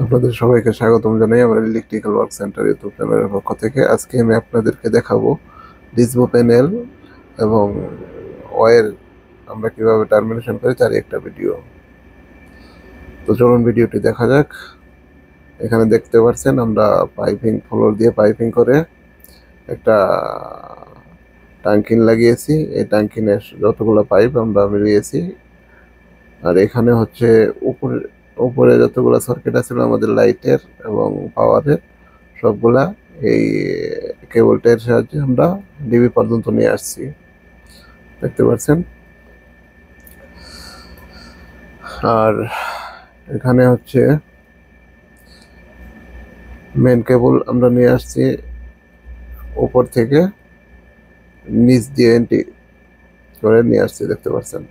আপনাদের সবাইকে স্বাগতম জানাই আমার ইলেকট্রিক্যাল ওয়ার্ক সেন্টার ইউটিউব চ্যানেলের পক্ষ থেকে। আজকে আমি আপনাদেরকে দেখাবো ডিসবো প্যানেল এবং ওয়্যার আমরা কিভাবে টার্মিনেশন করি তার একটা ভিডিও। তো চলুন ভিডিওটি দেখা যাক। এখানে দেখতে পাচ্ছেন আমরা পাইপিং ফ্লোর দিয়ে পাইপিং করে একটা টাঙ্কিন লাগিয়েছি। এই টাঙ্কিনের যতগুলো পাইপ আমরা মিলিয়েছি। আর এখানে হচ্ছে উপরে উপরে যতগুলো সার্কিট আছে আমাদের লাইটের এবং পাওয়ারের, সবগুলা এই কেবলটার সাহায্যে আমরা ডিবি পর্যন্ত নিয়ে আসছি, দেখতে পাচ্ছেন। আর এখানে হচ্ছে মেন কেবল আমরা নিয়ে আসছি উপর থেকে, নিচ দিয়ে এন্ট্রি করে নিয়ে আসছি, দেখতে পাচ্ছেন।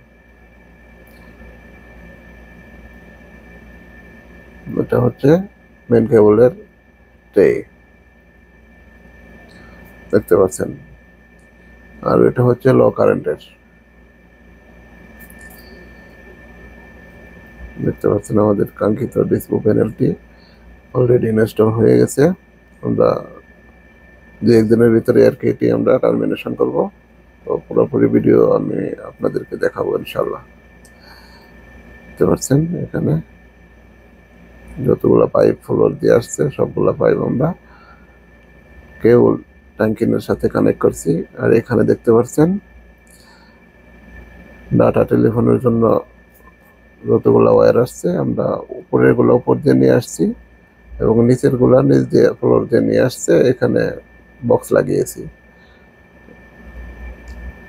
এটা হচ্ছে মেন কেবলের ট্রে, দেখতে পাচ্ছেন। আর এটা হচ্ছে লো কারেন্টের, দেখতে পাচ্ছেন। আমাদের কাঙ্ক্ষিত ডিসপ্লে প্যানেলটি অলরেডি ইনস্টল হয়ে গেছে। আমরা দু একদিনের ভিতরে আর কি এটি আমরা টার্মিনেশন করব। তো পুরোপুরি ভিডিও আমি আপনাদেরকে দেখাবো ইনশাল্লাহ। দেখতে পাচ্ছেন এখানে যতগুলো পাইপ ফ্লোর দিয়ে আসছে সবগুলো পাইপ আমরা কেবল ট্যাঙ্কিনের সাথে কানেক্ট করছি। আর এখানে দেখতে পাচ্ছেন ডাটা টেলিফোনের জন্য যতগুলো ওয়্যার আসছে আমরা উপরের গুলো উপর দিয়ে নিয়ে আসছি এবং নিচের গুলা নিচ দিয়ে ফ্লোর দিয়ে নিয়ে আসছে, এখানে বক্স লাগিয়েছি।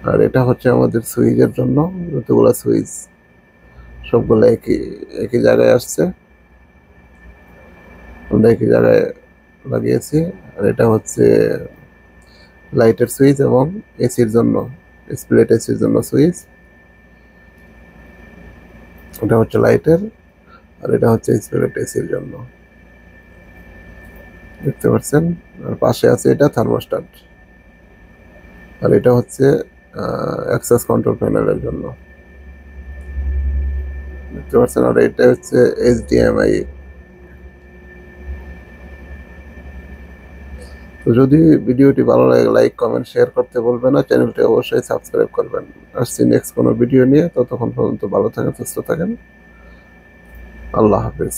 আর এটা হচ্ছে আমাদের সুইচের জন্য, যতগুলো সুইচ সবগুলো একই একই জায়গায় আসছে, আমরা একই জায়গায় লাগিয়েছি। আর এটা হচ্ছে লাইটের সুইচ এবং এসির জন্য, স্প্লিট এসির জন্য সুইচ। এটা হচ্ছে লাইটের আর এটা হচ্ছে স্প্লিট এসির জন্য, দেখতে পাচ্ছেন। আর পাশে আছে এটা থার্মোস্ট্যাট। আর এটা হচ্ছে অ্যাক্সেস কন্ট্রোল প্যানেলের জন্য, দেখতে পাচ্ছেন। আর এটা হচ্ছে এইচডিএমআই। তো যদি ভিডিওটি ভালো লাগে লাইক কমেন্ট শেয়ার করতে বলবেন না, চ্যানেলটি অবশ্যই সাবস্ক্রাইব করবেন। আসছি নেক্সট কোনো ভিডিও নিয়ে, ততক্ষণ পর্যন্ত ভালো থাকেন, সুস্থ থাকেন। আল্লাহ হাফেজ।